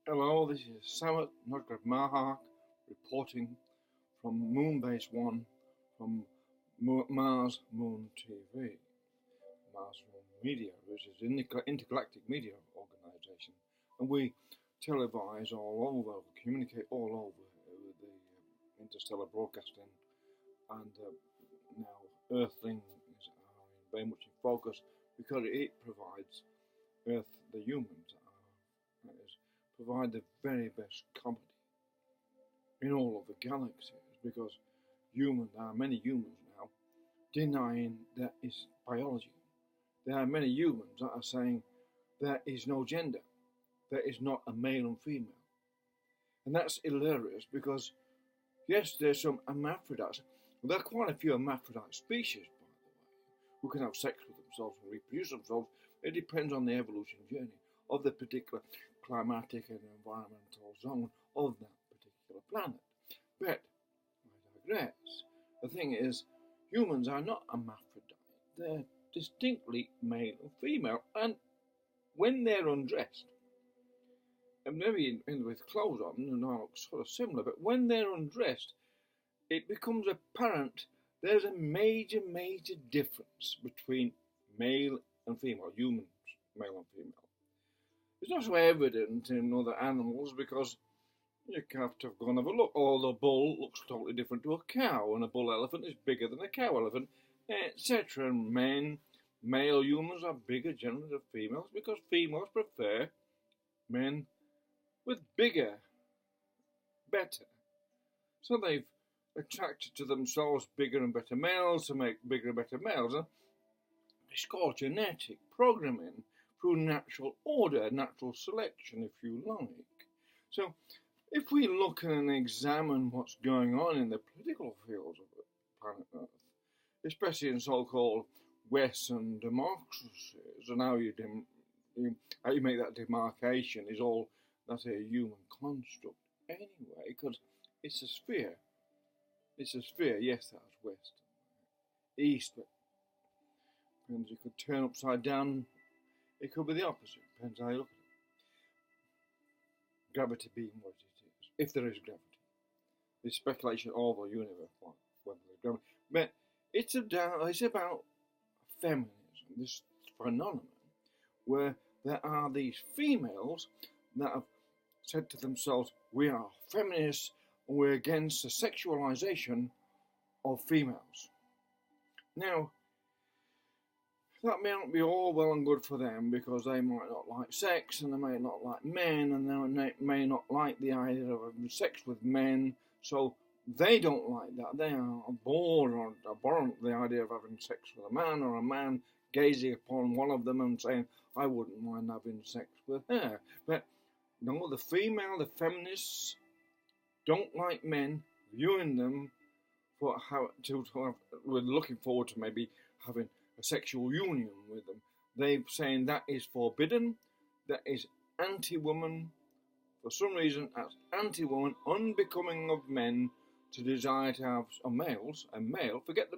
Hello, this is Samet Nutgrab Mahak reporting from Moonbase 1 from Mars Moon TV, Mars Moon Media, which is an intergalactic media organization. And we televise all over, communicate all over with the interstellar broadcasting, and now Earthling is very much in focus because it provides Earth, the humans, provide the very best comedy in all of the galaxies, because there are many humans now denying there is biology. There are many humans that are saying there is no gender, there is not a male and female. And that's hilarious because, yes, there's some hermaphrodites. There are quite a few hermaphrodite species, by the way, who can have sex with themselves and reproduce themselves. It depends on the evolution journey of the particular climatic and environmental zone of that particular planet. But I digress. The thing is, humans are not hermaphrodite. They're distinctly male and female, and when they're undressed, and maybe with clothes on, and all look sort of similar, but when they're undressed, it becomes apparent there's a major difference between male and female, humans, male and female. It's not so evident in other animals because you have to go and have a look. Or the bull looks totally different to a cow, and a bull elephant is bigger than a cow elephant, etc. And male humans are bigger generally than females because females prefer men with bigger, better. So they've attracted to themselves bigger and better males to make bigger and better males. And it's called genetic programming through natural order, natural selection, if you like. So if we look and examine what's going on in the political fields of the planet Earth, especially in so-called Western democracies, and how you make that demarcation is all that's a human construct anyway, because it's a sphere. It's a sphere, yes, that's West. East, but depends, you could turn upside down. It could be the opposite, depends how you look at it. Gravity being what it is, if there is gravity. There's speculation all over the universe, whether there's gravity. But it's about feminism, this phenomenon, where there are these females that have said to themselves, we are feminists and we're against the sexualization of females. Now, that may not be all well and good for them because they might not like sex and they may not like men and they may not like the idea of having sex with men, so they don't like that. They are bored or abhorrent the idea of having sex with a man, or a man gazing upon one of them and saying, I wouldn't mind having sex with her. But no, the feminists don't like men viewing them for we're looking forward to maybe having a sexual union with them. They're saying that is forbidden, that is anti-woman. For some reason, that's anti-woman, unbecoming of men to desire to have a male, forget the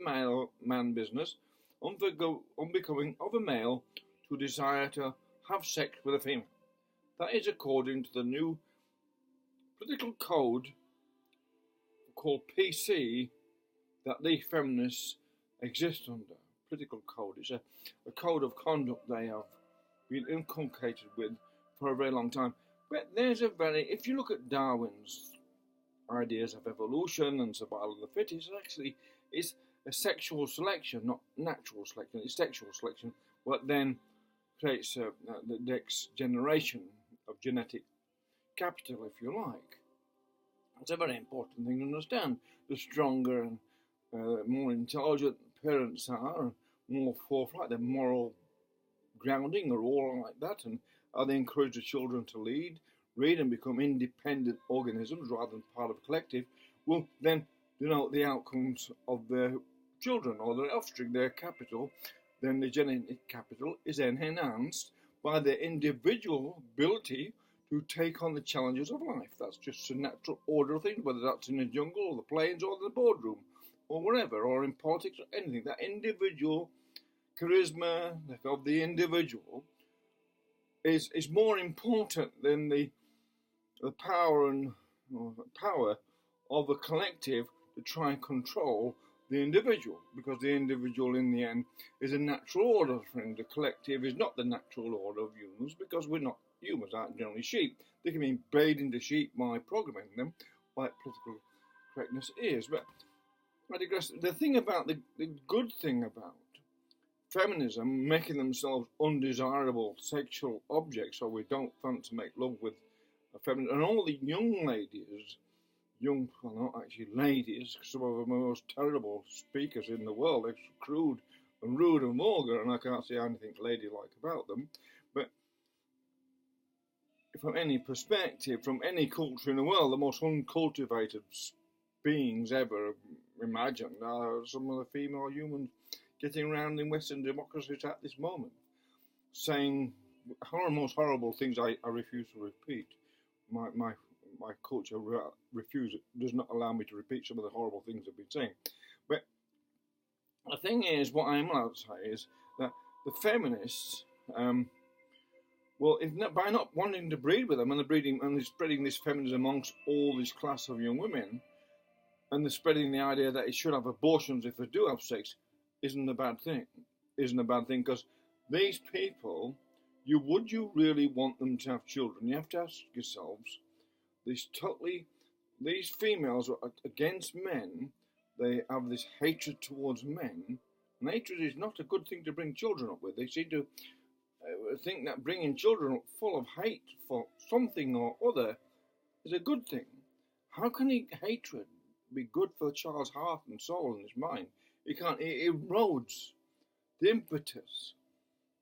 man business, unbecoming of a male to desire to have sex with a female. That is according to the new political code called PC that the feminists exist under. Political code. It's a code of conduct they have been inculcated with for a very long time. But if you look at Darwin's ideas of evolution and survival of the fittest, actually it's a sexual selection, not natural selection. It's sexual selection, what then creates the next generation of genetic capital, if you like. It's a very important thing to understand. The stronger and more intelligent parents are, more forthright, their moral grounding are all like that, and how they encourage the children to read and become independent organisms rather than part of a collective, will then denote the outcomes of their children or their offspring, their capital. Then the genetic capital is then enhanced by their individual ability to take on the challenges of life. That's just a natural order of things, whether that's in the jungle or the plains or the boardroom or wherever, or in politics or anything. That individual charisma of the individual is more important than the the power of the collective to try and control the individual, because the individual in the end is a natural order thing. The collective is not the natural order of humans, because we're not humans, aren't generally sheep. They can be made into sheep by programming them, like political correctness is. But I digress. The thing about the good thing about feminism making themselves undesirable sexual objects, so we don't want to make love with a feminist, and all the young ladies, well, not actually ladies, some of the most terrible speakers in the world, they're crude and rude and vulgar, and I can't say anything ladylike about them, but from any perspective, from any culture in the world, the most uncultivated beings ever imagined are some of the female humans getting around in Western democracies at this moment, saying most horrible things I refuse to repeat. My culture does not allow me to repeat some of the horrible things I've been saying. But the thing is, what I am allowed to say is that the feminists, by not wanting to breed with them, and they're spreading this feminism amongst all this class of young women, and they're spreading the idea that it should have abortions if they do have sex, isn't a bad thing. Because these people, would you really want them to have children? You have to ask yourselves, these females are against men. They have this hatred towards men, and hatred is not a good thing to bring children up with. They seem to think that bringing children up full of hate for something or other is a good thing. How can hatred be good for the child's heart and soul and his mind? It erodes the impetus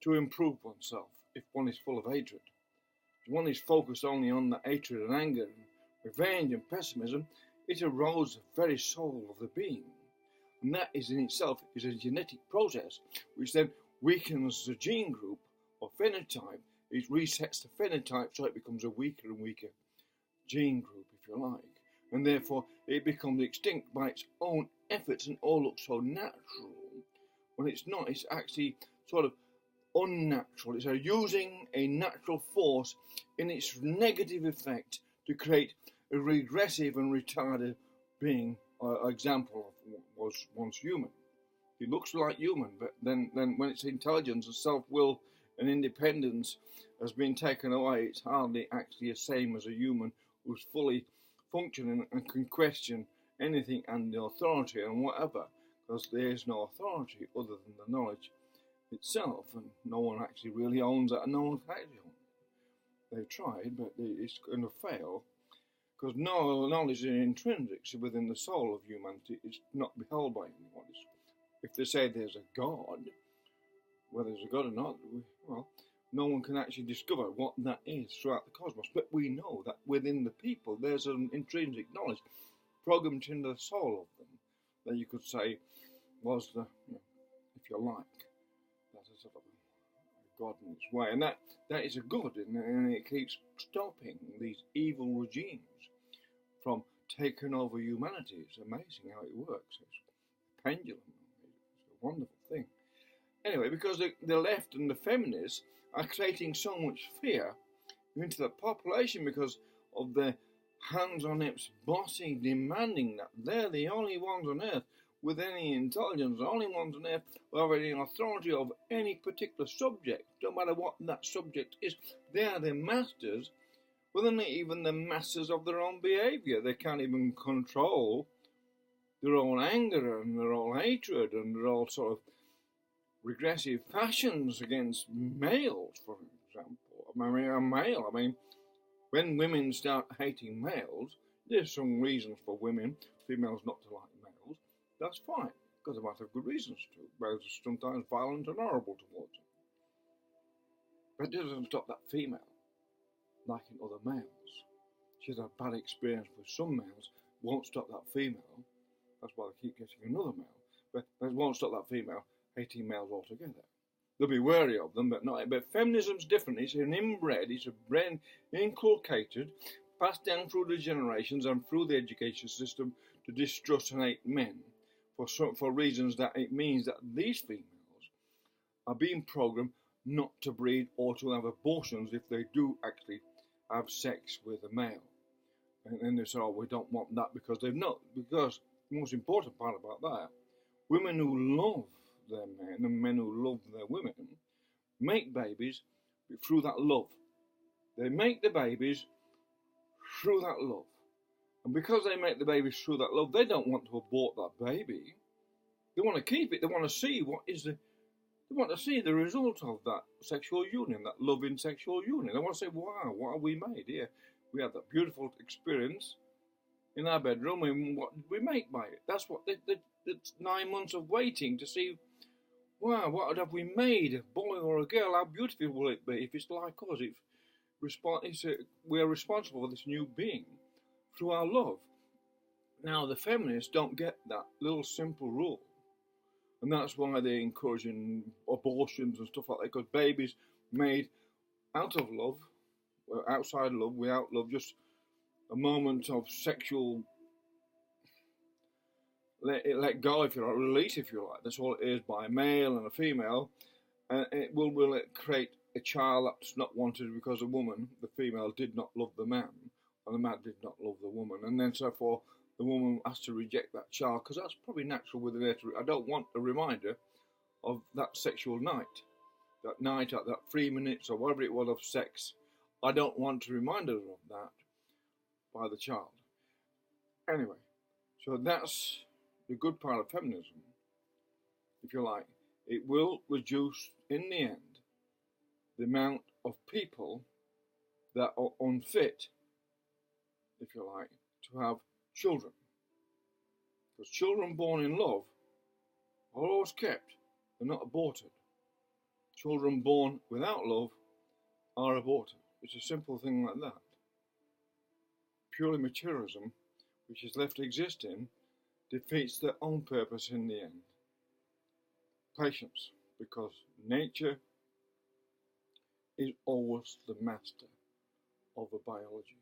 to improve oneself if one is full of hatred. If one is focused only on the hatred and anger and revenge and pessimism, it erodes the very soul of the being. And that is in itself is a genetic process, which then weakens the gene group or phenotype. It resets the phenotype so it becomes a weaker and weaker gene group, if you like. And therefore it becomes extinct by its own efforts and all looks so natural. When it's not, it's actually sort of unnatural. It's using a natural force in its negative effect to create a regressive and retarded being. Example of was once human. It looks like human, but then when its intelligence and self-will and independence has been taken away, it's hardly actually the same as a human who's fully functioning and can question anything and the authority and whatever, because there is no authority other than the knowledge itself, and no one actually really owns that, and no one's actually owns it. They've tried, but it's going to fail, because no knowledge is intrinsic within the soul of humanity. It's not beheld by anyone. If they say there's a God, whether there's a God or not, well, no one can actually discover what that is throughout the cosmos. But we know that within the people there's an intrinsic knowledge programmed into the soul of them that you could say was the, if you like, that's a sort of a God in its way. And that is a good, and it keeps stopping these evil regimes from taking over humanity. It's amazing how it works. It's a pendulum. It's a wonderful thing. Anyway, because the left and the feminists are creating so much fear into the population because of the hands-on-hips bossy demanding that they're the only ones on earth with any intelligence, the only ones on earth who have any authority of any particular subject, no matter what that subject is. They are the masters. Well, they're not even the masters of their own behaviour. They can't even control their own anger and their own hatred and their own sort of regressive passions against males, for example. When women start hating males, there's some reasons for females not to like males. That's fine, because they might have good reasons to. Males are sometimes violent and horrible towards them. But it doesn't stop that female liking other males. She's had a bad experience with some males, won't stop that female. That's why they keep getting another male. But it won't stop that female hating males altogether. They'll be wary of them, but not. But feminism's different. It's an inbred, it's a brain inculcated, passed down through the generations and through the education system to distrust and hate men for reasons that it means that these females are being programmed not to breed or to have abortions if they do actually have sex with a male. And then they say, oh, we don't want that because they've not. Because the most important part about that, women who love their men and men who love their women make babies through that love. They make the babies through that love. And because they make the babies through that love, they don't want to abort that baby. They want to keep it. They want to see they want to see the result of that sexual union, that loving sexual union. They want to say, wow, what have we made here? We had that beautiful experience in our bedroom, and what did we make by it? That's what it's 9 months of waiting to see, wow, what have we made? A boy or a girl, how beautiful will it be if it's like us? We are responsible for this new being through our love. Now, the feminists don't get that little simple rule. And that's why they're encouraging abortions and stuff like that, because babies made out of love, outside love, without love, just a moment of sexual let go, if you like, release, if you like. That's all it is, by a male and a female. And it will create a child that's not wanted because the woman, the female, did not love the man, and the man did not love the woman. And then, therefore, the woman has to reject that child, because that's probably natural within her. I don't want a reminder of that sexual night, that 3 minutes or whatever it was of sex. I don't want a reminder of that by the child. Anyway, so that's the good part of feminism, if you like. It will reduce, in the end, the amount of people that are unfit, if you like, to have children. Because children born in love are always kept, they're not aborted. Children born without love are aborted. It's a simple thing like that. Purely materialism, which is left existing, defeats their own purpose in the end. Patience, because nature is always the master of the biology.